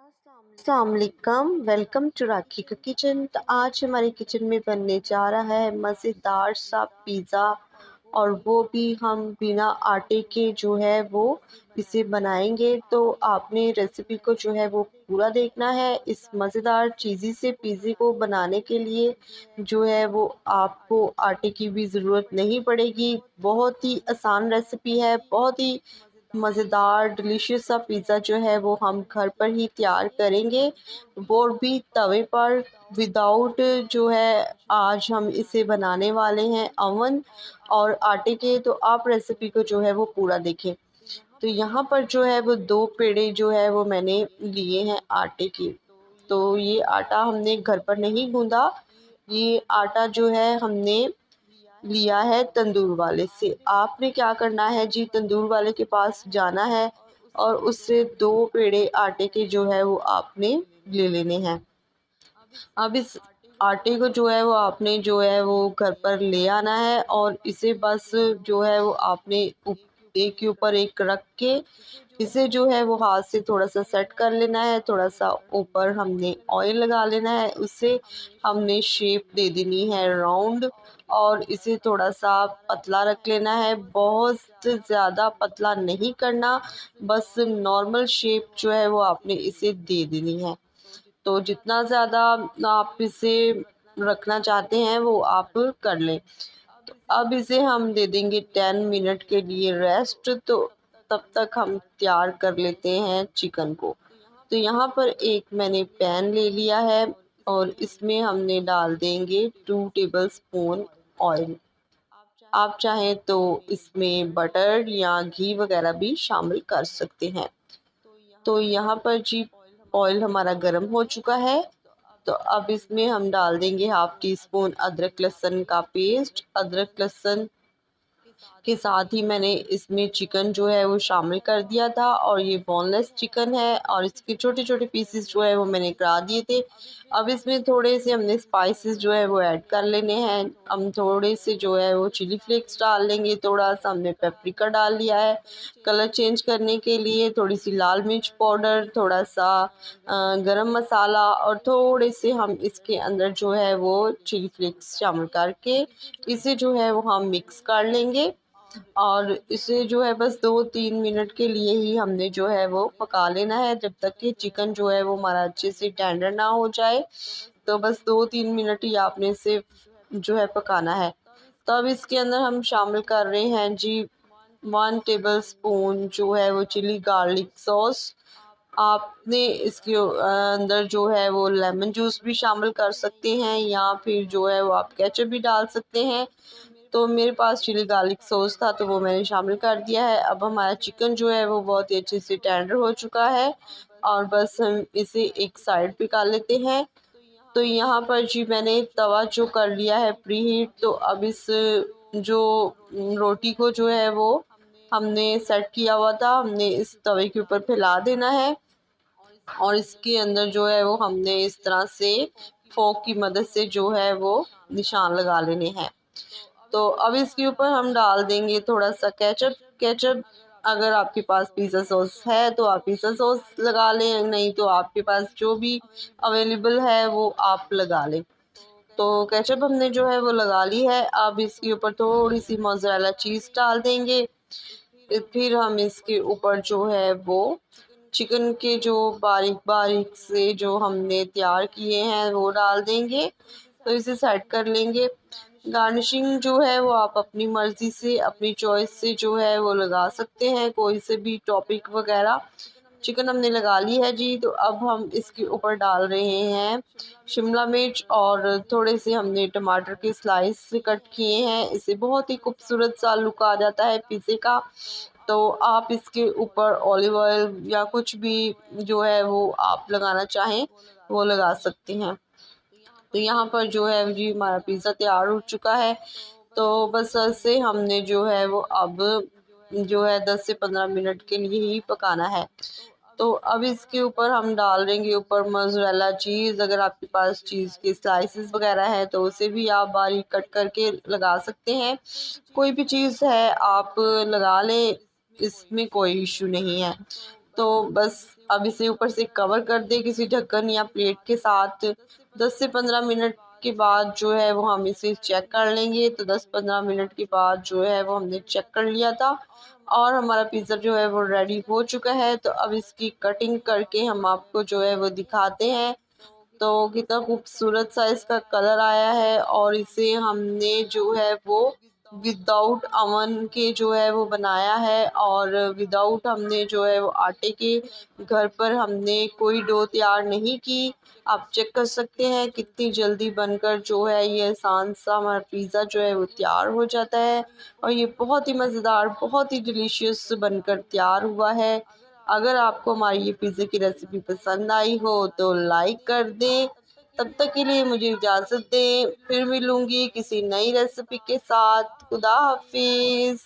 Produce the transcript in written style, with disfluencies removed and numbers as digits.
अस्सलाम वालेकुम, welcome to राखी का किचन। तो आज हमारे किचन में बनने जा रहा है मज़ेदार सा पिज़्ज़ा, और वो भी हम बिना आटे के जो है वो इसे बनाएंगे। तो आपने रेसिपी को जो है वो पूरा देखना है। इस मज़ेदार चीज़ी से पिज़्ज़े को बनाने के लिए जो है वो आपको आटे की भी ज़रूरत नहीं पड़ेगी। बहुत ही आसान रेसिपी है, बहुत ही मज़ेदार डिलीशियस सा पिज़्ज़ा जो है वो हम घर पर ही तैयार करेंगे, वो भी तवे पर, विदाउट जो है आज हम इसे बनाने वाले हैं अवन और आटे के। तो आप रेसिपी को जो है वो पूरा देखें। तो यहाँ पर जो है वो 2 पेड़े जो है वो मैंने लिए हैं आटे के। तो ये आटा हमने घर पर नहीं गूंदा, ये आटा जो है हमने लिया है तंदूर वाले से। आपने क्या करना है जी, तंदूर वाले के पास जाना है और उससे 2 पेड़े आटे के जो है वो आपने ले लेने हैं। अब इस आटे को जो है वो आपने जो है वो घर पर ले आना है और इसे बस जो है वो आपने एक के ऊपर एक रख के इसे जो है वो हाथ से थोड़ा सा सेट कर लेना है। थोड़ा सा ऊपर हमने ऑयल लगा लेना है, उससे हमने शेप दे देनी है राउंड, और इसे थोड़ा सा पतला रख लेना है। बहुत ज़्यादा पतला नहीं करना, बस नॉर्मल शेप जो है वो आपने इसे दे देनी है। तो जितना ज़्यादा आप इसे रखना चाहते हैं वो आप कर लें। तो अब इसे हम दे देंगे 10 मिनट के लिए रेस्ट। तो तब तक हम तैयार कर लेते हैं चिकन को। तो यहाँ पर एक मैंने पैन ले लिया है और इसमें हमने डाल देंगे 2 टेबल स्पून ऑयल। आप चाहें तो इसमें बटर या घी वगैरह भी शामिल कर सकते हैं। तो यहाँ पर जी ऑयल हमारा गर्म हो चुका है। तो अब इसमें हम डाल देंगे हाफ टी स्पून अदरक लहसुन का पेस्ट। अदरक लहसुन के साथ ही मैंने इसमें चिकन जो है वो शामिल कर दिया था, और ये बोनलेस चिकन है और इसके छोटे छोटे पीसेस जो है वो मैंने करा दिए थे। अब इसमें थोड़े से हमने स्पाइसेस जो है वो ऐड कर लेने हैं। हम थोड़े से जो है वो चिली फ्लेक्स डाल लेंगे, थोड़ा सा हमने पेपरिका डाल लिया है कलर चेंज करने के लिए, थोड़ी सी लाल मिर्च पाउडर, थोड़ा सा गरम मसाला, और थोड़े से हम इसके अंदर जो है वो चिली फ्लेक्स शामिल करके इसे जो है वो हम मिक्स कर लेंगे। और इसे जो है बस 2-3 मिनट के लिए ही हमने जो है वो पका लेना है, जब तक कि चिकन जो है वो हमारा अच्छे से टेंडर ना हो जाए। तो बस 2-3 मिनट ही आपने इसे जो है पकाना है। तो अब इसके अंदर हम शामिल कर रहे हैं जी 1 टेबल स्पून जो है वो चिली गार्लिक सॉस। आपने इसके अंदर जो है वो लेमन जूस भी शामिल कर सकते हैं, या फिर जो है वो आप केचप भी डाल सकते हैं। तो मेरे पास चिली गार्लिक सॉस था तो वो मैंने शामिल कर दिया है। अब हमारा चिकन जो है वो बहुत ही अच्छे से टेंडर हो चुका है, और बस हम इसे एक साइड पे कर लेते हैं। तो यहाँ पर जी मैंने तवा जो कर लिया है प्री हीट। तो अब इस जो रोटी को जो है वो हमने सेट किया हुआ था, हमने इस तवे के ऊपर फैला देना है, और इसके अंदर जो है वो हमने इस तरह से फोक की मदद से जो है वो निशान लगा लेने हैं। तो अब इसके ऊपर हम डाल देंगे थोड़ा सा केचप। केचप अगर आपके पास पिज़्ज़ा सॉस है तो आप पिज़्ज़ा सॉस लगा लें, नहीं तो आपके पास जो भी अवेलेबल है वो आप लगा लें। तो केचप हमने जो है वो लगा ली है। अब इसके ऊपर थोड़ी सी मोज़रेला चीज़ डाल देंगे। फिर हम इसके ऊपर जो है वो चिकन के जो बारीक बारीक से जो हमने तैयार किए हैं वो डाल देंगे। तो इसे सेट कर लेंगे। गार्निशिंग जो है वो आप अपनी मर्ज़ी से, अपनी चॉइस से जो है वो लगा सकते हैं, कोई से भी टॉपिक वगैरह। चिकन हमने लगा ली है जी। तो अब हम इसके ऊपर डाल रहे हैं शिमला मिर्च, और थोड़े से हमने टमाटर के स्लाइस कट किए हैं। इससे बहुत ही खूबसूरत सा लुक आ जाता है पिज़्ज़े का। तो आप इसके ऊपर ऑलिव ऑयल या कुछ भी जो है वो आप लगाना चाहें वो लगा सकते हैं। तो यहाँ पर जो है जी हमारा पिज़्ज़ा तैयार हो चुका है। तो बस ऐसे हमने जो है वो अब जो है 10 से 15 मिनट के लिए ही पकाना है। तो अब इसके ऊपर हम डाल देंगे ऊपर मोज़रेला चीज़। अगर आपके पास चीज़ के स्लाइसेस वगैरह है तो उसे भी आप बारीक कट करके लगा सकते हैं। कोई भी चीज़ है आप लगा लें, इसमें कोई इशू नहीं है। तो बस अब इसे ऊपर से कवर कर दें किसी ढक्कन या प्लेट के साथ। 10 से 15 मिनट के बाद जो है वो हम इसे चेक कर लेंगे। तो 10-15 मिनट के बाद जो है वो हमने चेक कर लिया था और हमारा पिज़्ज़ा जो है वो रेडी हो चुका है। तो अब इसकी कटिंग करके हम आपको जो है वो दिखाते हैं। तो कितना खूबसूरत सा इसका कलर आया है और इसे हमने जो है वो विदाउट अवन के जो है वो बनाया है और विदाउट हमने जो है वो आटे के घर पर हमने कोई डो तैयार नहीं की। आप चेक कर सकते हैं कितनी जल्दी बनकर जो है ये आसान सा हमारा पिज़्ज़ा जो है वो तैयार हो जाता है और ये बहुत ही मज़ेदार, बहुत ही डिलीशियस बनकर तैयार हुआ है। अगर आपको हमारी ये पिज़्ज़ा की रेसिपी पसंद आई हो तो लाइक कर दें। तब तक के लिए मुझे इजाज़त दें, फिर मिलूँगी किसी नई रेसिपी के साथ। खुदा हाफ़िज़।